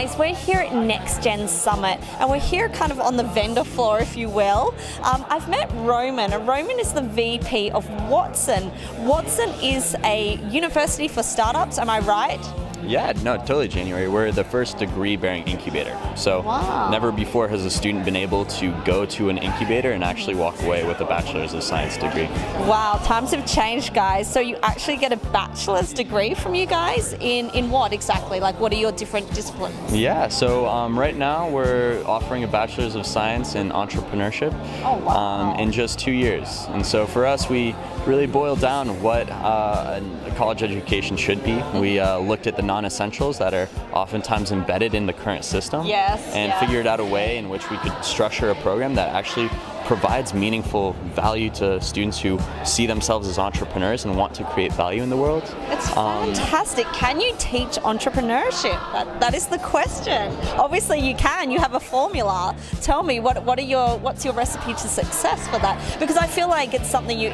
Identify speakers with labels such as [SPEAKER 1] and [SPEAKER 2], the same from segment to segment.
[SPEAKER 1] guys, we're here at Next Gen Summit and we're here kind of on the vendor floor, if you will. I've met Roman, and Roman is the VP of Watson. Watson is a university for startups, am I right?
[SPEAKER 2] Yeah, no, totally, January. We're the first degree-bearing incubator. So never before has a student been able to go to an incubator and actually walk away with a Bachelor's of Science degree.
[SPEAKER 1] Wow, times have changed, guys. So you actually get a bachelor's degree from you guys in what exactly? Like, what are your different disciplines?
[SPEAKER 2] Yeah, so right now we're offering a Bachelor's of Science in Entrepreneurship in just 2 years. And so for us, we really boiled down what a college education should be. We looked at the non-essentials that are oftentimes embedded in the current system and figured out a way in which we could structure a program that actually provides meaningful value to students who see themselves as entrepreneurs and want to create value in the world.
[SPEAKER 1] It's fantastic. Can you teach entrepreneurship? That is the question. Obviously you can. You have a formula. Tell me, what's your recipe to success for that? Because I feel like it's something you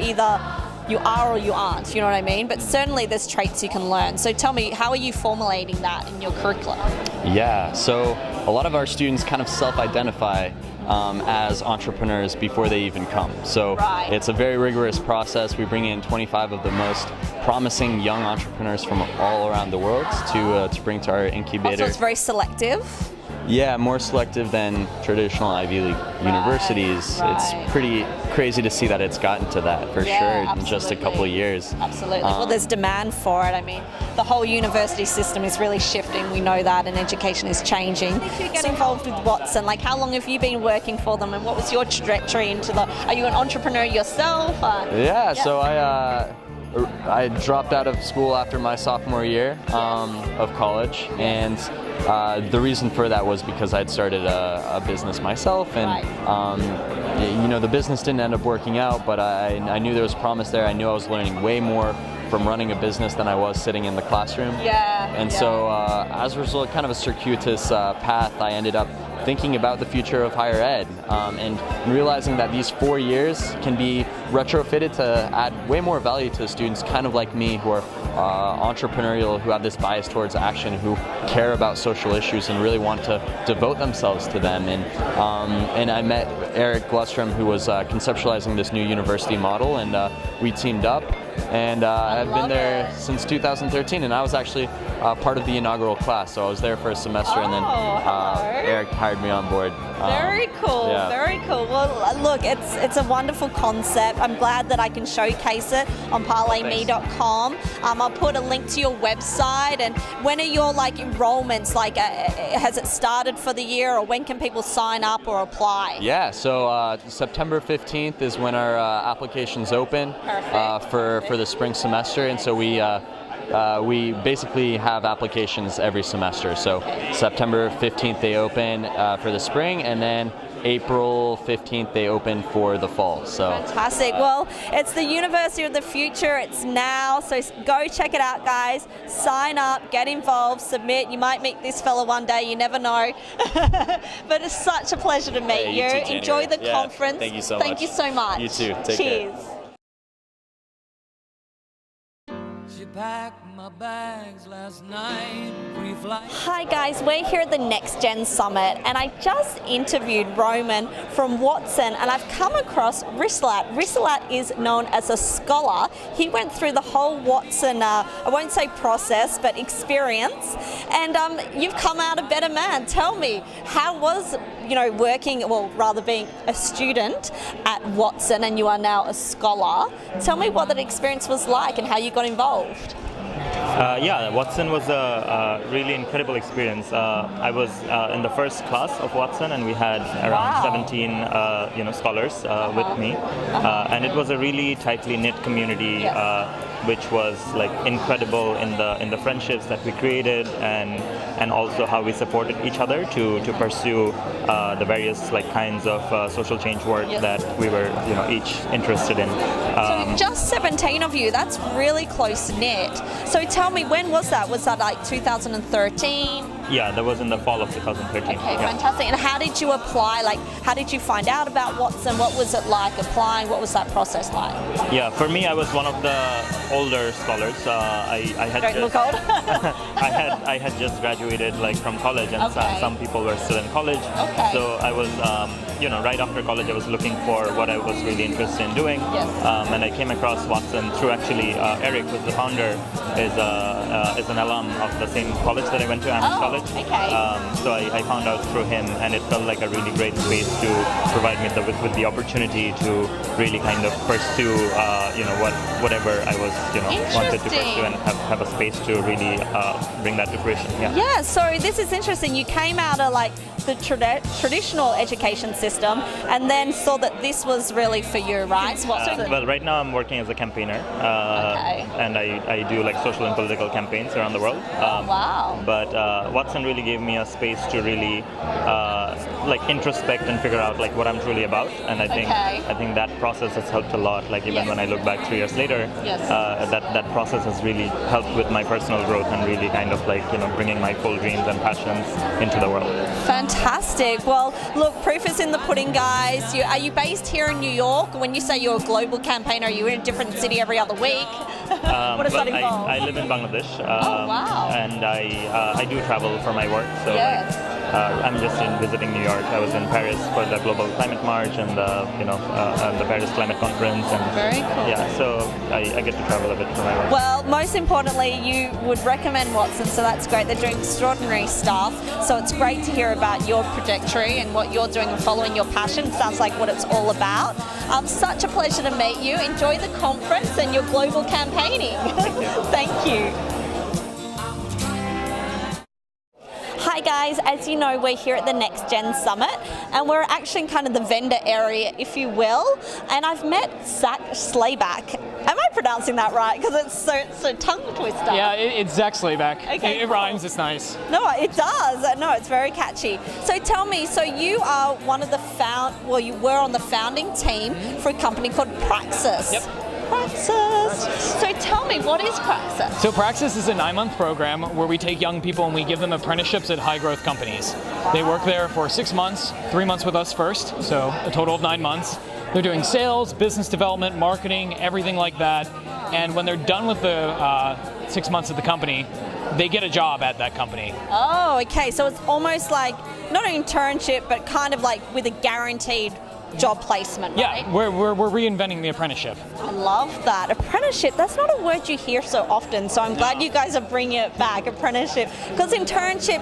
[SPEAKER 1] are or you aren't, you know what I mean? But certainly there's traits you can learn. So tell me, how are you formulating that in your curriculum?
[SPEAKER 2] Yeah, so a lot of our students kind of self-identify as entrepreneurs before they even come. So it's a very rigorous process. We bring in 25 of the most promising young entrepreneurs from all around the world to bring to our incubator.
[SPEAKER 1] Also, it's very selective.
[SPEAKER 2] Yeah, more selective than traditional Ivy League universities. It's pretty crazy to see that it's gotten to that for sure in just a couple of years.
[SPEAKER 1] Absolutely. Well, there's demand for it. I mean, the whole university system is really shifting. We know that, and education is changing. If you get involved with Watson, like how long have you been working for them, and what was your trajectory into the? Are you an entrepreneur yourself?
[SPEAKER 2] So I dropped out of school after my sophomore year of college, and the reason for that was because I'd started a business myself, and the business didn't end up working out, but I knew there was promise there. I knew I was learning way more from running a business than I was sitting in the classroom. So as a result, kind of a circuitous path, I ended up thinking about the future of higher ed and realizing that these 4 years can be retrofitted to add way more value to students kind of like me, who are entrepreneurial, who have this bias towards action, who care about social issues and really want to devote themselves to them. And I met Eric Glustrom, who was conceptualizing this new university model, and we teamed up. And I've been there since 2013, and I was actually part of the inaugural class, so I was there for a semester, and then Eric hired me on board.
[SPEAKER 1] Very cool, very cool. Well, look, it's a wonderful concept. I'm glad that I can showcase it on parlayme.com. I'll put a link to your website. And when are your enrollments? Has it started for the year, or when can people sign up or apply?
[SPEAKER 2] Yeah, so September 15th is when our applications open for the spring semester, and so we basically have applications every semester. So September 15th they open for the spring, and then April 15th they open for the fall. So
[SPEAKER 1] fantastic. Well, it's the University of the Future. It's now, so go check it out, guys. Sign up, get involved, submit. You might meet this fella one day, you never know. But it's such a pleasure to meet you. Enjoy the conference.
[SPEAKER 2] Thank you so much.
[SPEAKER 1] Thank you so much.
[SPEAKER 2] You too. Take
[SPEAKER 1] Cheers.
[SPEAKER 2] care.
[SPEAKER 3] Packed my bags last night, pre-flight.
[SPEAKER 1] Hi guys, we're here at the Next Gen Summit, and I just interviewed Roman from Watson, and I've come across Rislat. Rislat is known as a scholar. He went through the whole Watson, I won't say process, but experience, and you've come out a better man. Tell me, how was working, well, rather being a student at Watson, and you are now a scholar? Tell me what that experience was like and how you got involved.
[SPEAKER 4] Watson was a really incredible experience. I was in the first class of Watson, and we had around 17 scholars with me, and it was a really tightly knit community, which was incredible in the friendships that we created, and also how we supported each other to pursue the various kinds of social change work that we were each interested in.
[SPEAKER 1] So just 17 of you, that's really close knit. So tell me, when was that? Was that 2013?
[SPEAKER 4] Yeah, that was in the fall of 2013.
[SPEAKER 1] Okay,
[SPEAKER 4] yeah.
[SPEAKER 1] fantastic. And how did you apply? Like, how did you find out about Watson? What was it like applying? What was that process like?
[SPEAKER 4] Yeah, for me, I was one of the older scholars. I had
[SPEAKER 1] Don't
[SPEAKER 4] just,
[SPEAKER 1] look old.
[SPEAKER 4] I had just graduated like from college, and
[SPEAKER 1] Okay.
[SPEAKER 4] some people were still in college.
[SPEAKER 1] Okay.
[SPEAKER 4] So I was, right after college, I was looking for what I was really interested in doing.
[SPEAKER 1] Yes.
[SPEAKER 4] And I came across Watson through actually Eric, who's the founder, is an alum of the same college that I went to, Amherst College.
[SPEAKER 1] okay.
[SPEAKER 4] So I found out through him, and it felt like a really great space to provide me with the opportunity to really kind of pursue, whatever I was, wanted to pursue, and have a space to really bring that to fruition. Yeah.
[SPEAKER 1] Yeah, so this is interesting. You came out of like the traditional education system and then saw that this was really for you, right? So what's
[SPEAKER 4] Well, right now I'm working as a campaigner, and I do like social and political campaigns around the world.
[SPEAKER 1] wow.
[SPEAKER 4] But Watson really gave me a space to really like introspect and figure out like what I'm truly about, and I think that process has helped a lot. Like even
[SPEAKER 1] Yes.
[SPEAKER 4] when I look back 3 years later,
[SPEAKER 1] Yes.
[SPEAKER 4] that process has really helped with my personal growth and really kind of like bringing my full dreams and passions into the world.
[SPEAKER 1] Fantastic. Well, look, proof is in the pudding, guys. Are you based here in New York? When you say you're a global campaigner, are you in a different city every other week? What does that involve?
[SPEAKER 4] I live in Bangladesh,
[SPEAKER 1] wow.
[SPEAKER 4] and I do travel for my work. So
[SPEAKER 1] Yes.
[SPEAKER 4] I'm just visiting New York. I was in Paris for the Global Climate March and the Paris Climate Conference, and
[SPEAKER 1] Very cool.
[SPEAKER 4] yeah, so I get to travel a bit for my work.
[SPEAKER 1] Well, most importantly, you would recommend Watson, so that's great. They're doing extraordinary stuff. So it's great to hear about your trajectory and what you're doing and following your passion. Sounds like what it's all about. Such a pleasure to meet you. Enjoy the conference and your global campaigning. Thank you. Hi guys, as you know, we're here at the Next Gen Summit and we're actually in kind of the vendor area, if you will, and I've met Zach Slayback. Am I pronouncing that right? Because it's so tongue twister.
[SPEAKER 5] Yeah, it's Zach Slayback.
[SPEAKER 1] Okay,
[SPEAKER 5] It
[SPEAKER 1] cool.
[SPEAKER 5] rhymes, it's nice.
[SPEAKER 1] No, it does. No, it's very catchy. So tell me, so you are one of the you were on the founding team for a company called Praxis.
[SPEAKER 5] Yep.
[SPEAKER 1] Praxis. So tell me, what is Praxis?
[SPEAKER 5] So Praxis is a 9-month program where we take young people and we give them apprenticeships at high growth companies. They work there for 6 months, 3 months with us first, so a total of 9 months. They're doing sales, business development, marketing, everything like that. And when they're done with the 6 months at the company, they get a job at that company.
[SPEAKER 1] Oh, okay. So it's almost like not an internship, but kind of like with a guaranteed job placement, right?
[SPEAKER 5] Yeah, we're reinventing the apprenticeship.
[SPEAKER 1] I love that. Apprenticeship, that's not a word you hear so often, so I'm glad you guys are bringing it back, apprenticeship. Because internship,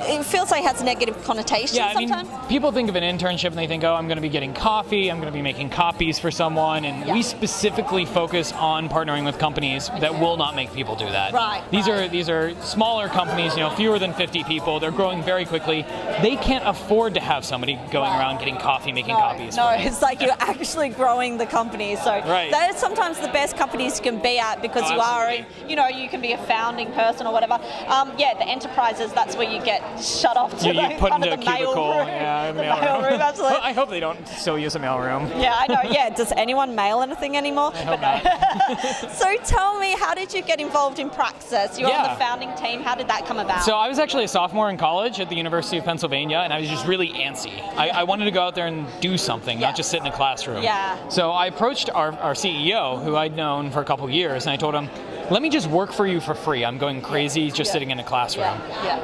[SPEAKER 1] it feels like it has negative connotations sometimes.
[SPEAKER 5] People think of an internship and they think, oh, I'm going to be getting coffee, I'm going to be making copies for someone, and we specifically focus on partnering with companies that will not make people do that.
[SPEAKER 1] Right.
[SPEAKER 5] These are smaller companies, fewer than 50 people, they're growing very quickly. They can't afford to have somebody going around getting coffee, making copies.
[SPEAKER 1] No, it's like you're actually growing the company. So that is sometimes the best companies you can be at because you can be a founding person or whatever. The enterprises, that's where you get shut off to
[SPEAKER 5] You put into a cubicle.
[SPEAKER 1] Yeah,
[SPEAKER 5] the mail room.
[SPEAKER 1] Absolutely.
[SPEAKER 5] Well, I hope they don't still use a mail room.
[SPEAKER 1] Yeah, I know. Yeah, does anyone mail anything anymore?
[SPEAKER 5] I hope not.
[SPEAKER 1] So tell me, how did you get involved in Praxis? You're on the founding team. How did that come about?
[SPEAKER 5] So I was actually a sophomore in college at the University of Pennsylvania, and I was just really antsy. I wanted to go out there and do something, not just sit in a classroom.
[SPEAKER 1] Yeah.
[SPEAKER 5] So I approached our CEO, who I'd known for a couple years, and I told him, let me just work for you for free. I'm going crazy just sitting in a classroom.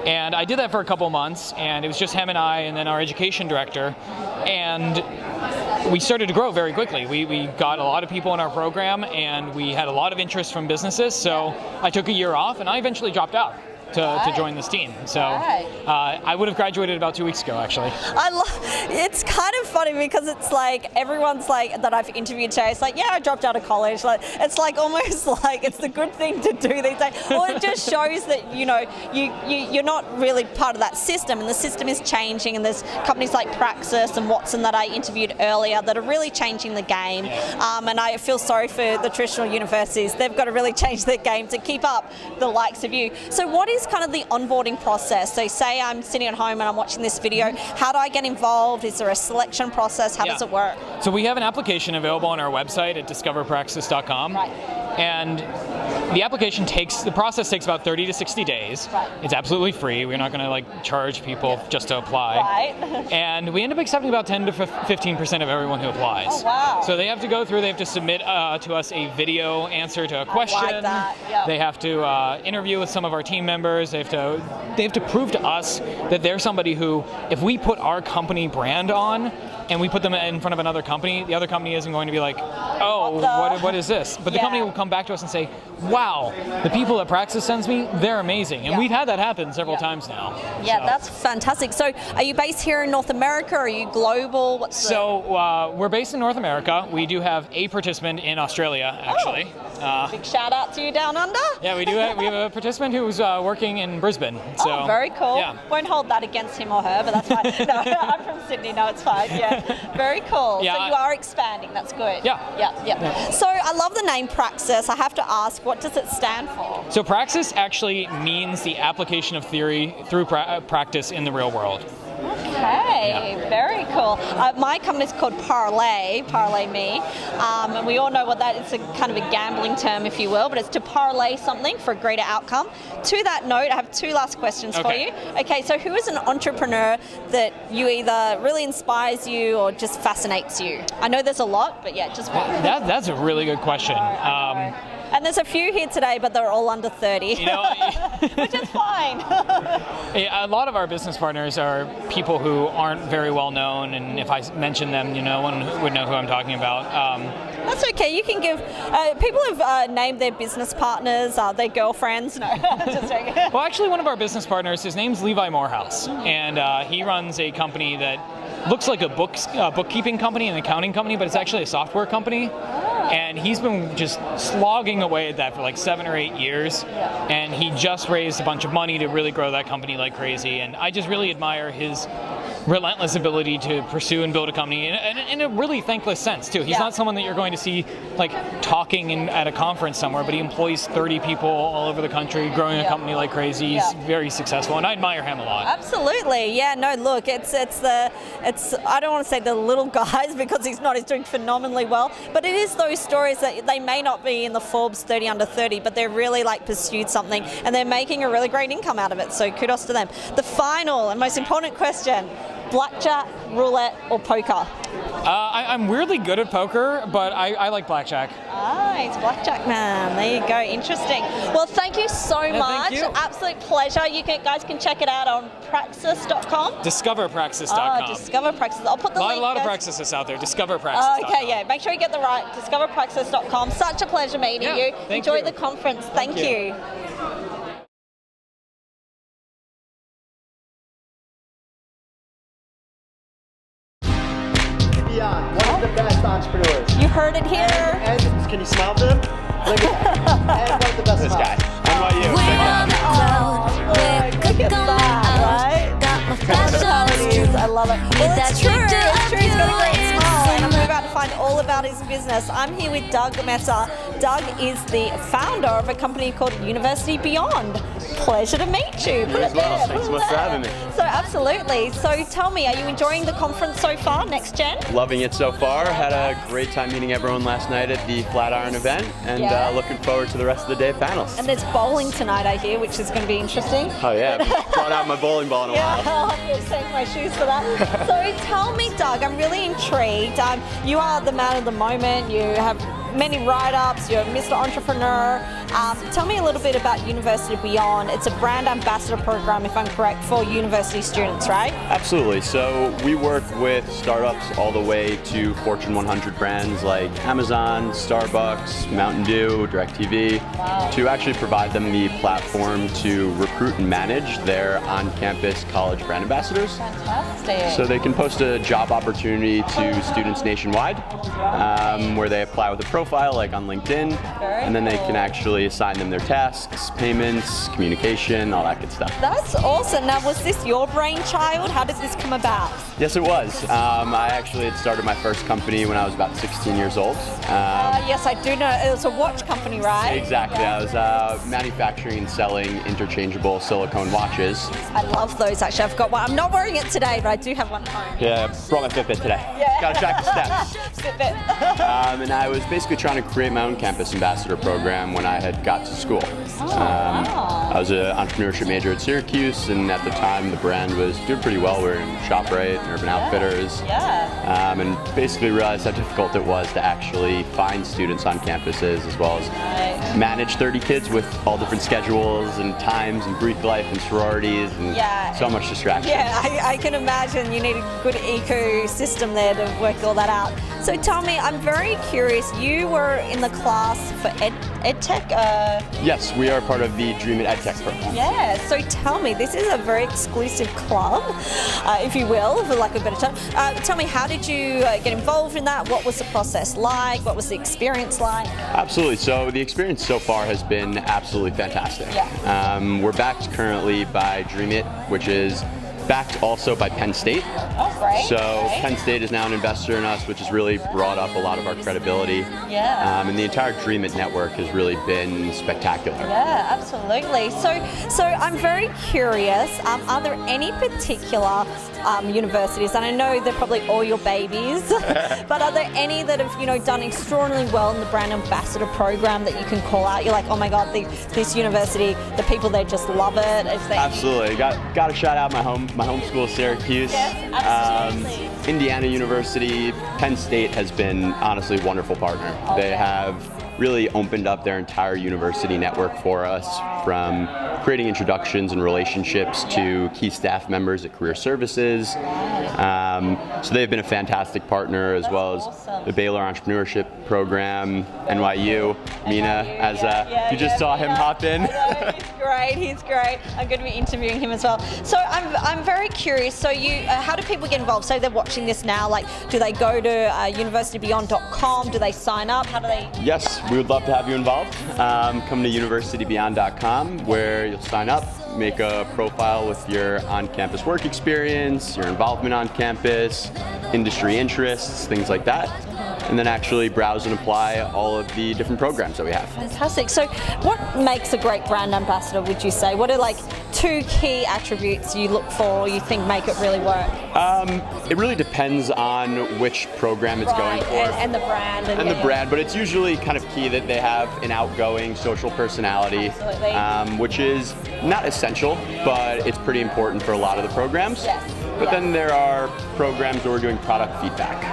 [SPEAKER 5] And I did that for a couple months, and it was just him and I and then our education director. And we started to grow very quickly. We got a lot of people in our program, and we had a lot of interest from businesses. So I took a year off, and I eventually dropped out to join this team. So I would have graduated about 2 weeks ago, actually.
[SPEAKER 1] It's kind of funny because it's like everyone's like that I've interviewed today. It's like, yeah, I dropped out of college. Like it's like almost like it's the good thing to do these days. Or it just shows that you're not really part of that system, and the system is changing. And there's companies like Praxis and Watson that I interviewed earlier that are really changing the game. And I feel sorry for the traditional universities. They've got to really change their game to keep up the likes of you. So what is kind of the onboarding process? So say I'm sitting at home and I'm watching this video, how do I get involved? Is there a selection process? How does it work?
[SPEAKER 5] So we have an application available on our website at discoverpraxis.com.
[SPEAKER 1] Right.
[SPEAKER 5] And The application the process takes about 30 to 60 days.
[SPEAKER 1] Right.
[SPEAKER 5] It's absolutely free. We're not going to like charge people just to apply.
[SPEAKER 1] Right.
[SPEAKER 5] And we end up accepting about 10 to 15% of everyone who applies.
[SPEAKER 1] Oh, wow.
[SPEAKER 5] So they have to go through, they have to submit to us a video answer to a question.
[SPEAKER 1] like that, yeah.
[SPEAKER 5] They have to interview with some of our team members. They have to prove to us that they're somebody who, if we put our company brand on and we put them in front of another company, the other company isn't going to be like, oh, what is this? But the company will come back to us and say, wow, the people that Praxis sends me, they're amazing. And we've had that happen several times now.
[SPEAKER 1] Yeah,
[SPEAKER 5] So-
[SPEAKER 1] that's fantastic. So are you based here in North America? Are you global?
[SPEAKER 5] We're based in North America. We do have a participant in Australia, actually.
[SPEAKER 1] Big shout out to you down under.
[SPEAKER 5] Yeah, we have a participant who's working in Brisbane. So,
[SPEAKER 1] Very cool.
[SPEAKER 5] Yeah.
[SPEAKER 1] Won't hold that against him or her, but that's fine. No, I'm from Sydney. No, it's fine. Yeah. Very cool.
[SPEAKER 5] Yeah,
[SPEAKER 1] So you are expanding. That's good.
[SPEAKER 5] Yeah.
[SPEAKER 1] Yeah. So I love the name Praxis. I have to ask, what does it stand for?
[SPEAKER 5] So Praxis actually means the application of theory through practice in the real world.
[SPEAKER 1] Okay, very cool. My company's called Parlay Me. And we all know what that is, a kind of a gambling term, if you will, but it's to parlay something for a greater outcome. To that note, I have two last questions for you. Okay, so who is an entrepreneur that you either really inspires you or just fascinates you? I know there's a lot, but yeah, just one.
[SPEAKER 5] That's a really good question.
[SPEAKER 1] And there's a few here today, but they're all under 30.
[SPEAKER 5] You know,
[SPEAKER 1] which is fine.
[SPEAKER 5] a lot of our business partners are people who aren't very well known, and if I mention them, no one would know who I'm talking about.
[SPEAKER 1] That's okay. You can give. People have named their business partners, their girlfriends. No, just joking.
[SPEAKER 5] Well, actually, one of our business partners, his name's Levi Morehouse, and he runs a company that looks like a bookkeeping company, an accounting company, but it's actually a software company. And he's been just slogging away at that for like 7 or 8 years. And he just raised a bunch of money to really grow that company like crazy. And I just really admire his relentless ability to pursue and build a company in a really thankless sense too. He's not someone that you're going to see like talking at a conference somewhere, but he employs 30 people all over the country, growing a company like crazy. He's very successful, and I admire him a lot.
[SPEAKER 1] Absolutely, yeah. No, look, it's I don't want to say the little guys because he's not. He's doing phenomenally well, but it is those stories that they may not be in the Forbes 30 under 30, but they're really like pursued something and they're making a really great income out of it. So kudos to them. The final and most important question: blackjack, roulette, or poker?
[SPEAKER 5] I'm weirdly good at poker, but I like blackjack.
[SPEAKER 1] He's blackjack man. There you go. Interesting. Well, thank you so much.
[SPEAKER 5] Thank you.
[SPEAKER 1] Absolute pleasure. You guys can check it out on praxis.com.
[SPEAKER 5] Discoverpraxis.com.
[SPEAKER 1] Discover Praxis. I'll put the link.
[SPEAKER 5] A lot of Praxis out there. Discoverpraxis.com.
[SPEAKER 1] Okay, yeah. Make sure you get the right. Discoverpraxis.com. Such a pleasure meeting you. Enjoy the conference. Thank you.
[SPEAKER 6] One of the best entrepreneurs.
[SPEAKER 1] You heard it here.
[SPEAKER 6] And can you smile for him? Look at that. And one of the best. This guy. NYU.
[SPEAKER 1] Look at that, right? Hospitalities, I love it. Well, it's true. It's true. He's got a great smile, and I'm about to find all about his business. I'm here with Doug Messer. Doug is the founder of a company called University Beyond. Pleasure to meet you. Put it there.
[SPEAKER 7] Thanks so much for having me.
[SPEAKER 1] So absolutely. So tell me, are you enjoying the conference so far, Next Gen?
[SPEAKER 7] Loving it so far. Had a great time meeting everyone last night at the Flatiron event, and looking forward to the rest of the day of panels.
[SPEAKER 1] And there's bowling tonight, I hear, which is going to be interesting.
[SPEAKER 7] Oh yeah, brought out my bowling ball in a while.
[SPEAKER 1] I'll have to change my shoes for that. So tell me, Doug, I'm really intrigued. You are the man of the moment. You have many write-ups. You're Mr. Entrepreneur. Tell me a little bit about University Beyond. It's a brand ambassador program, if I'm correct, for university students, right?
[SPEAKER 7] Absolutely. So we work with startups all the way to Fortune 100 brands like Amazon, Starbucks, Mountain Dew, DirecTV, to actually provide them the platform to recruit and manage their on-campus college brand ambassadors.
[SPEAKER 1] Fantastic.
[SPEAKER 7] So they can post a job opportunity to students nationwide, where they apply with a profile like on LinkedIn, and then they can actually assign them their tasks, payments, communication, all that good stuff.
[SPEAKER 1] That's awesome. Now, was this your brainchild? How did this come about?
[SPEAKER 7] Yes, it was. I actually had started my first company when I was about 16 years old.
[SPEAKER 1] Yes, I do know. It was a watch company, right?
[SPEAKER 7] Exactly. I was manufacturing and selling interchangeable silicone watches.
[SPEAKER 1] I love those, actually. I've got one. I'm not wearing it today, but I do have one at home.
[SPEAKER 7] Yeah, brought my Fitbit today.
[SPEAKER 1] Yeah.
[SPEAKER 7] Got to track the steps.
[SPEAKER 1] Fitbit.
[SPEAKER 7] And I was basically trying to create my own campus ambassador program when I had got to school. I was an entrepreneurship major at Syracuse, and at the time the brand was doing pretty well. We were in ShopRite and Urban Outfitters. And basically realized how difficult it was to actually find students on campuses, as well as manage 30 kids with all different schedules and times and Greek life and sororities and so much distraction.
[SPEAKER 1] Yeah, I can imagine you need a good ecosystem there to work all that out. So tell me, I'm very curious, you were in the class for EdTech?
[SPEAKER 7] Yes, we are part of the Dream It EdTech program.
[SPEAKER 1] Yeah, so tell me, this is a very exclusive club, if you will, for lack of a better term. Tell me, how did you get involved in that? What was the process like? What was the experience like?
[SPEAKER 7] Absolutely. So the experience so far has been absolutely fantastic. We're backed currently by Dream It, which is backed also by Penn State.
[SPEAKER 1] Oh, great.
[SPEAKER 7] So Penn State is now an investor in us, which has really brought up a lot of our credibility. And the entire Dream It network has really been spectacular.
[SPEAKER 1] Yeah, absolutely. So I'm very curious, are there any particular universities, and I know they're probably all your babies, but are there any that have done extraordinarily well in the brand ambassador program that you can call out? You're like, oh my God, this university, the people there just love it.
[SPEAKER 7] Absolutely. Got to shout out my home school, Syracuse. Indiana University, Penn State has been honestly a wonderful partner. They have really opened up their entire university network for us, from creating introductions and relationships to key staff members at career services. So they've been a fantastic partner, as well as the Baylor Entrepreneurship Program, NYU, Mina, as you just saw him hop in.
[SPEAKER 1] He's great. I'm going to be interviewing him as well. So I'm very curious. So how do people get involved? So they're watching this now. Like, do they go to universitybeyond.com? Do they sign up? How do they?
[SPEAKER 7] Yes, we would love to have you involved. Come to universitybeyond.com, where you'll sign up, make a profile with your on-campus work experience, your involvement on campus, industry interests, things like that, and then actually browse and apply all of the different programs that we have.
[SPEAKER 1] Fantastic. So what makes a great brand ambassador, would you say? What are like 2 key attributes you look for or you think make it really work?
[SPEAKER 7] It really depends on which program it's going for.
[SPEAKER 1] And the brand.
[SPEAKER 7] And the brand, but it's usually kind of key that they have an outgoing social personality, which is not essential, but it's pretty important for a lot of the programs. But then there are programs where we're doing product feedback,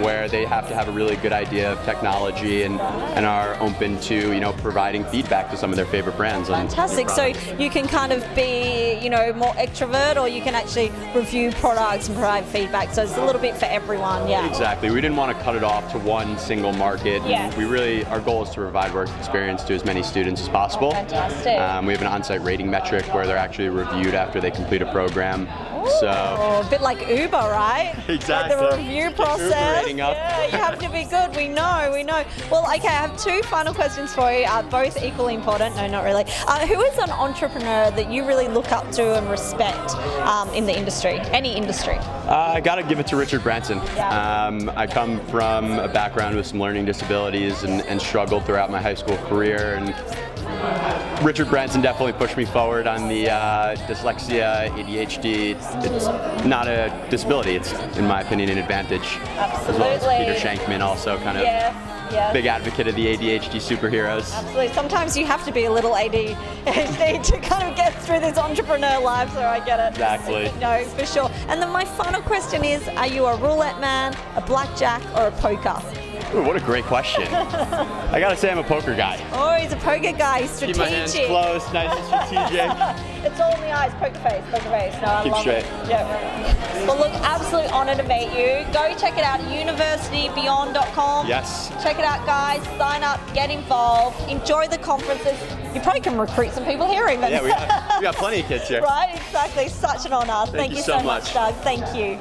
[SPEAKER 7] where they have to have a really good idea of technology and are open to providing feedback to some of their favorite brands.
[SPEAKER 1] Fantastic. So you can kind of be more extrovert, or you can actually review products and provide feedback. So it's a little bit for everyone.
[SPEAKER 7] Exactly. We didn't want to cut it off to one single market. Our goal is to provide work experience to as many students as possible.
[SPEAKER 1] Fantastic.
[SPEAKER 7] We have an on-site rating metric where they're actually reviewed after they complete a program. So
[SPEAKER 1] a bit like Uber, right?
[SPEAKER 7] Exactly.
[SPEAKER 1] Like the review process.
[SPEAKER 7] Uber up.
[SPEAKER 1] Yeah, you have to be good. We know. Well, okay, I have 2 final questions for you, both equally important. No, not really. Who is an entrepreneur that you really look up to and respect in the industry, any industry?
[SPEAKER 7] I got to give it to Richard Branson. I come from a background with some learning disabilities and struggled throughout my high school career, and Richard Branson definitely pushed me forward on the dyslexia, ADHD. It's not a disability, it's, in my opinion, an advantage.
[SPEAKER 1] Absolutely.
[SPEAKER 7] As well as Peter Shankman, also kind of big advocate of the ADHD superheroes.
[SPEAKER 1] Absolutely. Sometimes you have to be a little ADHD to kind of get through this entrepreneur life, so I get it.
[SPEAKER 7] Exactly.
[SPEAKER 1] No, for sure. And then my final question is, are you a roulette man, a blackjack, or a poker?
[SPEAKER 7] Ooh, what a great question. I gotta say I'm a poker guy.
[SPEAKER 1] Oh, he's a poker guy. He's strategic.
[SPEAKER 7] Keep my hands close, nice and strategic.
[SPEAKER 1] It's all in the eyes. Poker face. No, I
[SPEAKER 7] Keep
[SPEAKER 1] love
[SPEAKER 7] straight.
[SPEAKER 1] it. Yeah. Well, look, absolute honor to meet you. Go check it out, universitybeyond.com.
[SPEAKER 7] Yes.
[SPEAKER 1] Check it out, guys. Sign up, get involved, enjoy the conferences. You probably can recruit some people here even.
[SPEAKER 7] Yeah, we got plenty of kids here.
[SPEAKER 1] Right, exactly. Such an honor.
[SPEAKER 7] Thank you so much,
[SPEAKER 1] Doug. Thank you.